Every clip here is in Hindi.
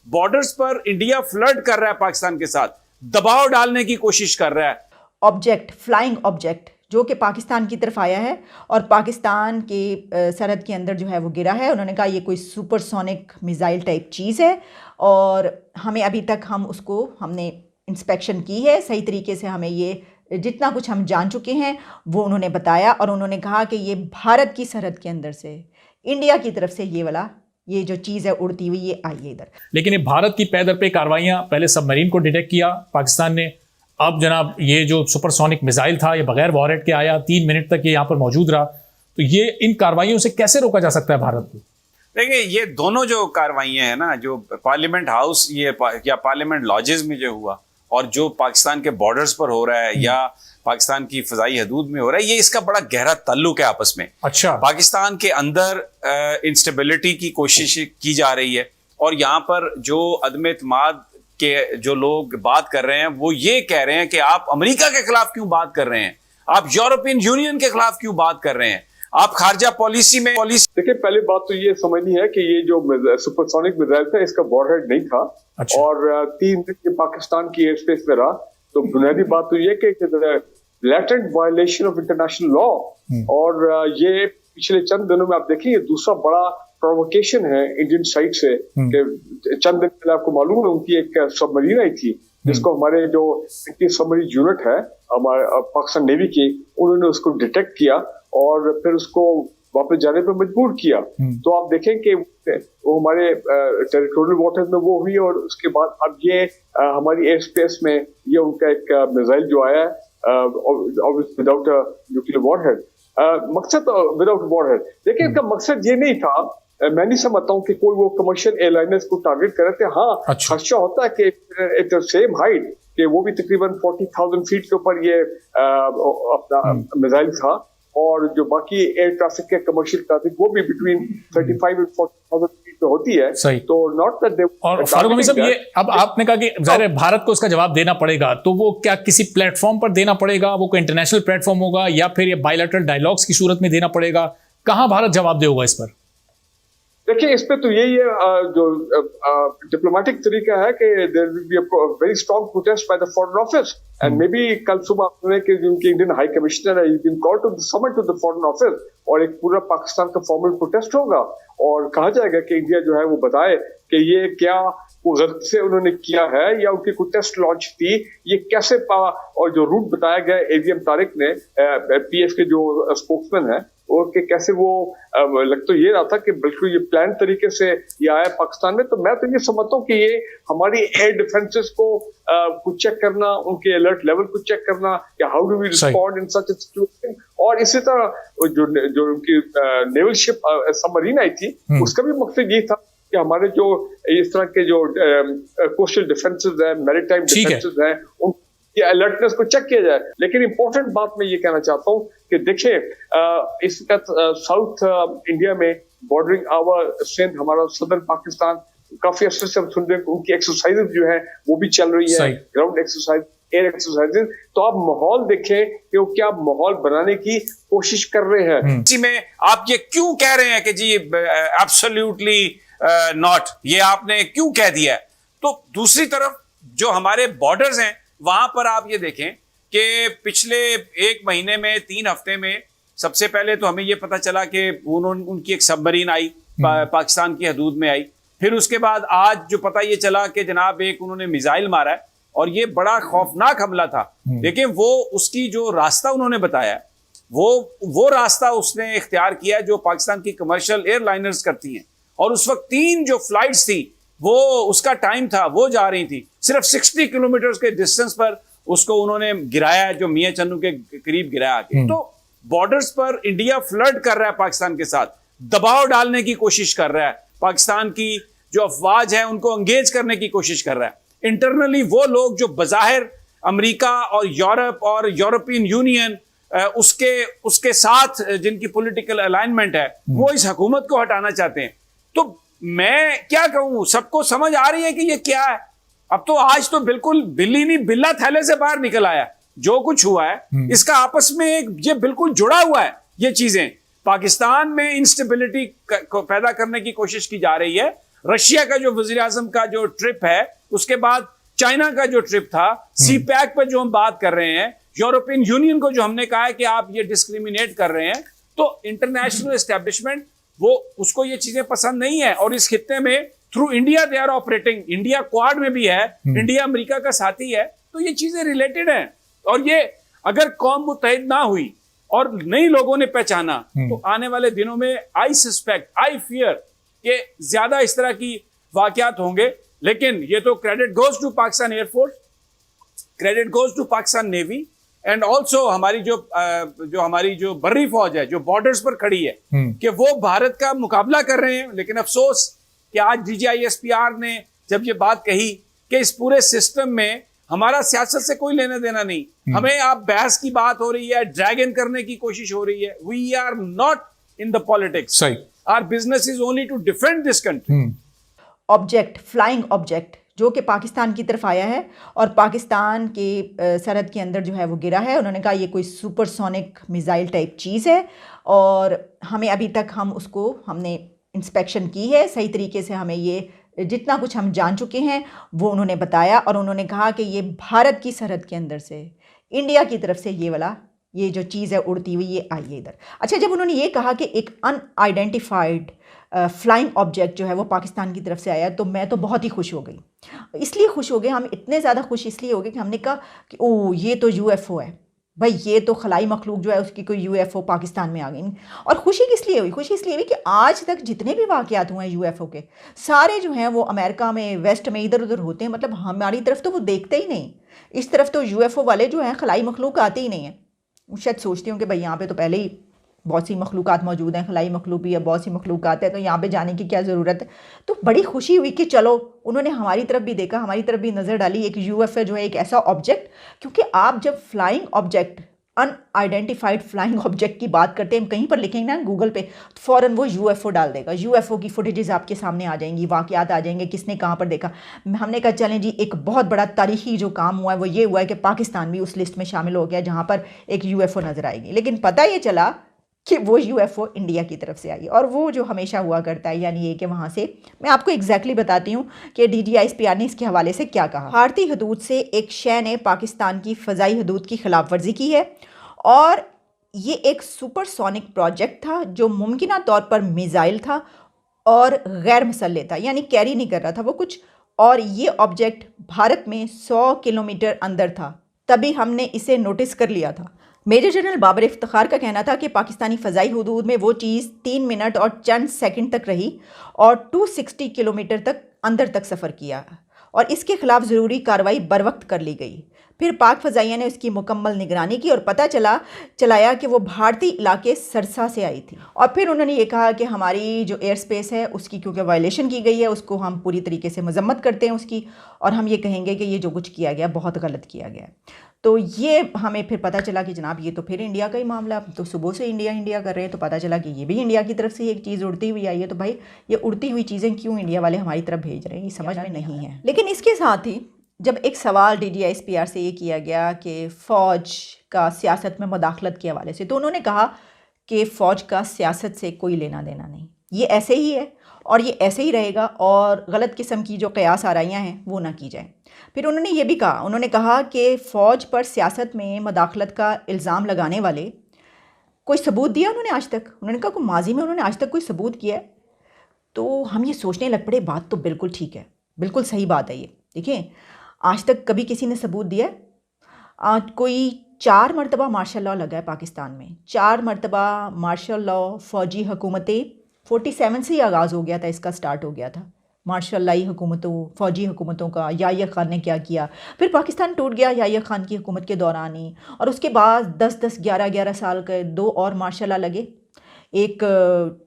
बॉर्डर्स पर इंडिया फ्लर्ट कर रहा है पाकिस्तान के साथ, दबाव डालने की कोशिश कर रहा है। ऑब्जेक्ट, फ्लाइंग ऑब्जेक्ट जो कि पाकिस्तान की तरफ आया है और पाकिस्तान के सरहद के अंदर जो है वो गिरा है। उन्होंने कहा ये कोई सुपरसोनिक मिसाइल टाइप चीज़ है और हमें अभी तक हमने इंस्पेक्शन की है सही तरीके से, हमें ये जितना कुछ हम जान चुके हैं वो उन्होंने बताया। और उन्होंने कहा कि ये भारत की सरहद के अंदर से इंडिया की तरफ से ये जो चीज़ है उड़ती हुई ये आई है इधर। लेकिन ये भारत की पैदर पे कार्रवाइयाँ, पहले सबमरीन को डिटेक्ट किया पाकिस्तान ने, अब जनाब ये जो सुपरसोनिक मिसाइल था ये बगैर वॉरेट के आया, 3 मिनट तक ये यहाँ पर मौजूद रहा, तो ये इन कार्रवाइयों से कैसे रोका जा सकता है भारत को? देखिए ये दोनों जो कार्रवाइयाँ हैं ना, जो पार्लियामेंट हाउस या पार्लियामेंट लॉजेस में जो हुआ और जो पाकिस्तान के बॉर्डर्स पर हो रहा है या पाकिस्तान की फजाई हदूद में हो रहा है, ये इसका बड़ा गहरा ताल्लुक है आपस में। अच्छा, पाकिस्तान के अंदर इंस्टेबिलिटी की कोशिश की जा रही है और यहाँ पर जो अदम एतमाद के जो लोग बात कर रहे हैं वो ये कह रहे हैं कि आप अमेरिका के खिलाफ क्यों बात कर रहे हैं, आप यूरोपियन यूनियन के खिलाफ क्यों बात कर रहे हैं, आप खारजा पॉलिसी में देखिए पहली बात तो ये समझनी है कि ये जो सुपरसोनिक मिसाइल था इसका वॉरहेड नहीं था। अच्छा। और 3 दिन पाकिस्तान की एयर स्पेस में रहा, तो बुनियादी बात तो ये कि blatant violation of international law. और ये पिछले चंद दिनों में आप देखेंगे दूसरा बड़ा प्रोवोकेशन है इंडियन साइड से कि चंद दिन पहले आपको मालूम है उनकी एक सबमरीन आई थी जिसको हमारे जो सबमरीन यूनिट है हमारे पाकिस्तान नेवी की, उन्होंने उसको डिटेक्ट किया और फिर उसको वापस जाने पर मजबूर किया। तो आप देखें कि वो हमारे टेरिटोरियल वाटर्स में वो हुई और उसके बाद अब ये हमारी एयर स्पेस में ये उनका एक मिसाइल जो आया है विदाउट न्यूक्लियर वॉरहेड, मकसद विदाउट वॉरहेड। देखिए इसका मकसद ये नहीं था, मैं नहीं समझता हूँ कि कोई वो कमर्शियल एयरलाइनर्स को टारगेट कर रहे थे। हाँ, अच्छा। खर्चा होता है कि एट द सेम हाइट कि वो भी तकरीबन 40,000 फीट के ऊपर ये अपना मिसाइल था और जो बाकी एयर ट्रैफिक के कमर्शियल ट्रैफिक वो भी बिटवीन 35 and 40,000 फीट पे होती है। सही। तो नॉट दैट दे। और फारूक अमीर साहब, ये अब आपने कहा कि ज़ाहिर है भारत को इसका जवाब देना पड़ेगा, तो वो क्या किसी प्लेटफॉर्म पर देना पड़ेगा, वो कोई इंटरनेशनल प्लेटफॉर्म होगा या फिर ये बायलैटरल डायलॉग्स की सूरत में देना पड़ेगा? कहां भारत जवाब देगा इस पर? देखिए इस पे तो यही है जो डिप्लोमेटिक तरीका है कि there will be a very strong protest by the foreign office and may be कल सुबह कि उनके इंडियन हाई कमिश्नर है you can call to the summit to the foreign office और एक पूरा पाकिस्तान का फॉर्मल प्रोटेस्ट होगा और कहा जाएगा कि इंडिया जो है वो बताए कि ये क्या वो गलती से उन्होंने किया है या उनकी कोई टेस्ट लॉन्च थी, ये कैसे पावा। और जो रूट बताया गया एवीएम तारिक ने पीएफ के जो स्पोक्समैन है और कि कैसे वो लग तो ये रहा था कि बिल्कुल ये प्लान तरीके से ये आया पाकिस्तान में। तो मैं तो ये समझता हूँ कि ये हमारी एयर डिफेंसेस को चेक करना, उनके अलर्ट लेवल को चेक करना कि how do we respond in such a situation. और इसी तरह जो उनकी नेवल शिप सबमरीन आई थी उसका भी मकसद ये था कि हमारे जो इस तरह के जो कोस्टल डिफेंसेस है, मैरीटाइम डिफेंसेस है, उनकी अलर्टनेस को चेक किया जाए। लेकिन इंपॉर्टेंट बात मैं ये कहना चाहता हूँ कि देखिए इस साउथ इंडिया में बॉर्डरिंग आवर स्ट्रेंथ हमारा सदर्न पाकिस्तान काफी अच्छे से हम सुन रहे हैं, उनकी एक्सरसाइजेज जो है वो भी चल रही है, ग्राउंड एक्सरसाइज, एयर एक्सरसाइजेज। तो आप माहौल देखें कि वो क्या माहौल बनाने की कोशिश कर रहे हैं। इसी में आप ये क्यों कह रहे हैं कि जी एब्सोल्युटली नॉट, ये आपने क्यों कह दिया है? तो दूसरी तरफ जो हमारे बॉर्डर्स हैं वहां पर आप ये देखें कि पिछले 1 महीने में 3 हफ्ते में सबसे पहले तो हमें ये पता चला कि उनकी एक सबमरीन आई पाकिस्तान की हदूद में आई, फिर उसके बाद आज जो पता ये चला कि जनाब एक उन्होंने मिसाइल मारा है और ये बड़ा खौफनाक हमला था। लेकिन वो उसकी जो रास्ता उन्होंने बताया वो रास्ता उसने इख्तियार किया जो पाकिस्तान की कमर्शियल एयरलाइनर्स करती हैं और उस वक्त 3 जो फ्लाइट्स थी वो उसका टाइम था वो जा रही थी, सिर्फ 60 किलोमीटर के डिस्टेंस पर उसको उन्होंने गिराया, जो मियां चन्नू के करीब गिराया के। तो बॉर्डर्स पर इंडिया फ्लर्ट कर रहा है पाकिस्तान के साथ, दबाव डालने की कोशिश कर रहा है, पाकिस्तान की जो अफवाज है उनको एंगेज करने की कोशिश कर रहा है। इंटरनली वो लोग जो बज़ाहिर अमेरिका और यूरोप और यूरोपियन यूनियन उसके साथ जिनकी पॉलिटिकल अलाइनमेंट है वो इस हुकूमत को हटाना चाहते हैं। तो मैं क्या कहूं, सबको समझ आ रही है कि ये क्या है। अब तो आज तो बिल्कुल बिल्ली नहीं बिल्ला थैले से बाहर निकल आया। जो कुछ हुआ है इसका आपस में ये बिल्कुल जुड़ा हुआ है। ये चीजें पाकिस्तान में इंस्टेबिलिटी को पैदा करने की कोशिश की जा रही है रशिया का जो वजीर आजम का जो ट्रिप है, उसके बाद चाइना का जो ट्रिप था, सी पैक पर जो हम बात कर रहे हैं, यूरोपियन यूनियन को जो हमने कहा है कि आप ये डिस्क्रिमिनेट कर रहे हैं, तो इंटरनेशनल एस्टेब्लिशमेंट वो उसको ये चीजें पसंद नहीं है। और इस खित्ते में through India they are operating, India Quad में भी है, इंडिया अमेरिका का साथी है, तो ये चीजें रिलेटेड हैं। और ये अगर कौम मुत्तहिद ना हुई और नई लोगों ने पहचाना, तो आने वाले दिनों में आई सस्पेक्ट, आई फियर कि ज्यादा इस तरह की वाकयात होंगे। लेकिन ये तो credit goes to Pakistan air force, credit goes to Pakistan navy and also हमारी जो बर्री फौज है जो बॉर्डर्स पर खड़ी है, कि वो भारत का मुकाबला कर रहे हैं। लेकिन अफसोस कि आज DGISPR ने जब ये बात कही कि इस पूरे सिस्टम में हमारा सियासत से कोई लेना देना नहीं, हमें आप बहस की बात हो रही है, ड्रैगन करने की कोशिश हो रही है, we are not in the politics, सही, our business is only to defend this country. Object, flying object जो कि पाकिस्तान की तरफ आया है और पाकिस्तान के सरहद के अंदर जो है वो गिरा है। उन्होंने कहा ये कोई सुपरसोनिक मिसाइल टाइप चीज़ है और हमें अभी तक हमने इंस्पेक्शन की है सही तरीके से, हमें ये जितना कुछ हम जान चुके हैं वो उन्होंने बताया। और उन्होंने कहा कि ये भारत की सरहद के अंदर से इंडिया की तरफ से ये जो चीज़ है उड़ती हुई ये आई है इधर। अच्छा, जब उन्होंने ये कहा कि एक अनआइडेंटिफाइड फ्लाइंग ऑब्जेक्ट जो है वो पाकिस्तान की तरफ से आया, तो मैं तो बहुत ही खुश हो गई। इसलिए खुश हो गए हम, इतने ज़्यादा खुश इसलिए हो गए कि हमने कहा कि ओ ये तो UFO है भाई, ये तो खलाई मखलूक जो है उसकी कोई UFO पाकिस्तान में आ गई। और खुशी किस लिए हुई? खुशी इसलिए हुई कि आज तक जितने भी वाक़यात हुए हैं UFO के, सारे जो हैं वो अमेरिका में, वेस्ट में, इधर उधर होते हैं। मतलब हमारी तरफ तो वो देखते ही नहीं, इस तरफ तो UFO वाले जो हैं खलाई मखलूक आते ही नहीं हैं। शायद सोचती हूँ कि भाई यहाँ पे तो पहले ही बहुत सी मखलूक़ात मौजूद हैं, खलाई मखलूक भी है, बहुत सी मखलूक़ात है, तो यहाँ पे जाने की क्या ज़रूरत है। तो बड़ी खुशी हुई कि चलो उन्होंने हमारी तरफ भी देखा, हमारी तरफ भी नज़र डाली। एक UFO जो है एक ऐसा ऑब्जेक्ट, क्योंकि आप जब flying object, unidentified flying object की बात करते हैं, हम कहीं पर लिखेंगे ना गूगल पे, तो फ़ौरन वो UFO डाल देगा। UFO की फुटेजेस आपके सामने आ जाएंगी, वाक़यात आ जाएंगे, किसने कहाँ पर देखा। हमने कहा चलें जी, एक बहुत बड़ा तारीखी जो काम हुआ है वो ये हुआ है कि पाकिस्तान भी उस लिस्ट में शामिल हो गया जहाँ पर एक UFO नज़र आएगी। लेकिन पता ये चला कि वो UFO इंडिया की तरफ से आई, और वो जो हमेशा हुआ करता है, यानी ये कि वहाँ से मैं आपको एग्जैक्टली बताती हूँ कि DGISPR ने इसके हवाले से क्या कहा। भारतीय हदूद से एक शय ने पाकिस्तान की फ़ज़ाई हदूद की खिलाफ वर्जी की है और ये एक सुपरसोनिक प्रोजेक्ट था जो मुमकिन तौर पर मिसाइल था और गैर मसल्ले था, यानी कैरी नहीं कर रहा था वो कुछ। और ये ऑब्जेक्ट भारत में 100 किलोमीटर अंदर था, तभी हमने इसे नोटिस कर लिया था। मेजर जनरल बाबर इफ्तिखार का कहना था कि पाकिस्तानी फ़ज़ाई हदूद में वो चीज़ 3 मिनट और चंद सेकंड तक रही और 260 किलोमीटर तक अंदर तक सफ़र किया और इसके ख़िलाफ़ ज़रूरी कार्रवाई बर वक्त कर ली गई। फिर पाक फ़ज़ाइया ने उसकी मुकम्मल निगरानी की और पता चलाया कि वो भारतीय इलाके सरसा से आई थी। और फिर उन्होंने ये कहा कि हमारी जो एयर स्पेस है उसकी क्योंकि वायलेशन की गई है, उसको हम पूरी तरीके से मजम्मत करते हैं उसकी, और हम ये कहेंगे कि ये जो कुछ किया गया बहुत गलत किया गया। तो ये हमें फिर पता चला कि जनाब ये तो फिर इंडिया का ही मामला, तो सुबह से इंडिया कर रहे हैं, तो पता चला कि ये भी इंडिया की तरफ से एक चीज़ उड़ती हुई आई है। तो भाई ये उड़ती हुई चीज़ें क्यों इंडिया वाले हमारी तरफ भेज रहे हैं, ये समझ में नहीं है। लेकिन इसके साथ ही जब एक सवाल DGISPR से ये किया गया कि फ़ौज का सियासत में मदाखलत के हवाले से, तो उन्होंने कहा कि फ़ौज का सियासत से कोई लेना देना नहीं, ये ऐसे ही है और ये ऐसे ही रहेगा, और गलत किस्म की जो क़यास आराइयाँ हैं वो ना की जाएँ। फिर उन्होंने ये भी कहा, उन्होंने कहा कि फ़ौज पर सियासत में मदाखलत का इल्ज़ाम लगाने वाले कोई सबूत दिया उन्होंने आज तक? उन्होंने कहा कि माजी में उन्होंने आज तक कोई सबूत किया है? तो हम ये सोचने लग पड़े, बात तो बिल्कुल ठीक है, बिल्कुल सही बात है ये। देखिए, आज तक कभी किसी ने सबूत दिया है? कोई 4 मरतबा मार्शल लॉ लगा है पाकिस्तान में, 4 मरतबा मार्शल लॉ फ़ौजी हुकूमतें 47 से ही आगाज़ हो गया था, इसका स्टार्ट हो गया था मार्शल लाई हुकूमतों, फ़ौजी हुकूमतों का। याह्या खान ने क्या किया, फिर पाकिस्तान टूट गया याह्या खान की हुकूमत के दौरान ही, और उसके बाद 10-10, 11-11 साल के 2 और मार्शल लॉ लगे। एक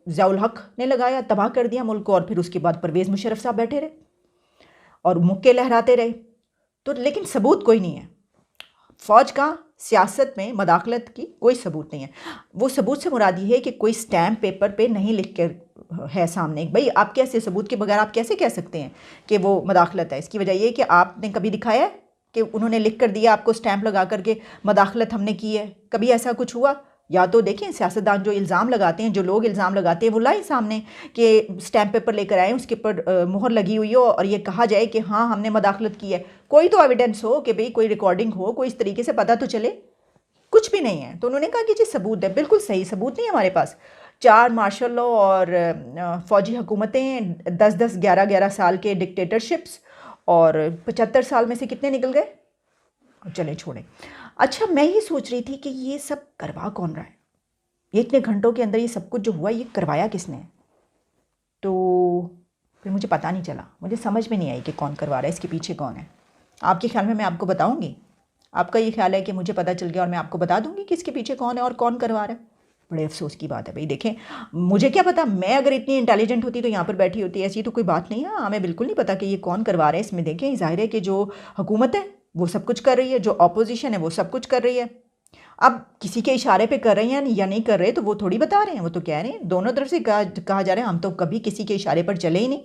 ज़ियाउल हक ने लगाया, तबाह कर दिया मुल्क को, और फिर उसके बाद परवेज़ मुशर्रफ साहब बैठे रहे और मुक्के लहराते रहे। तो लेकिन सबूत कोई नहीं है, फ़ौज का सियासत में मदाखलत की कोई सबूत नहीं है। वो सबूत से मुराद ये है कि कोई स्टैम्प पेपर पे नहीं लिख कर है सामने। भाई आप कैसे सबूत के बगैर आप कैसे कह सकते हैं कि वो मदाखलत है? इसकी वजह ये है कि आपने कभी दिखाया है कि उन्होंने लिख कर दिया आपको स्टैम्प लगा करके मदाखलत हमने की है? कभी ऐसा कुछ हुआ? या तो देखें सियासतदान जो इल्ज़ाम लगाते हैं, जो लोग इल्ज़ाम लगाते हैं वो लाए सामने कि स्टैम्प पेपर लेकर आए, उसके ऊपर मुहर लगी हुई हो और ये कहा जाए कि हाँ हमने मदाखलत की है। कोई तो एविडेंस हो कि भाई कोई रिकॉर्डिंग हो, कोई इस तरीके से पता तो चले। कुछ भी नहीं है। तो उन्होंने कहा कि जी सबूत है। बिल्कुल सही, सबूत नहीं है हमारे पास। 4 मार्शल लॉ और फ़ौजी हुकूमतें, 10-10, 11-11 साल के डिक्टेटरशिप्स, और 75 साल में से कितने निकल गए? चले छोड़ें। अच्छा, मैं ये सोच रही थी कि ये सब करवा कौन रहा है? ये इतने घंटों के अंदर ये सब कुछ जो हुआ, ये करवाया किसने? तो फिर मुझे पता नहीं चला, मुझे समझ में नहीं आई कि कौन करवा रहा है, इसके पीछे कौन है। आपके ख्याल में मैं आपको बताऊंगी? आपका ये ख्याल है कि मुझे पता चल गया और मैं आपको बता दूंगी कि इसके पीछे कौन है और कौन करवा रहा है? बड़े अफसोस की बात है भाई। देखें, मुझे क्या पता, मैं अगर इतनी इंटेलिजेंट होती तो यहाँ पर बैठी होती। ऐसी तो कोई बात नहीं है। हमें बिल्कुल नहीं पता कि ये कौन करवा रहा है। इसमें देखें, ज़ाहिर है कि जो हुकूमत है वो सब कुछ कर रही है, जो अपोजिशन है वो सब कुछ कर रही है। अब किसी के इशारे पे कर रहे हैं या नहीं कर रहे तो वो थोड़ी बता रहे हैं, वो तो कह रहे हैं। दोनों तरफ से कहा जा रहा है हम तो कभी किसी के इशारे पर चले ही नहीं।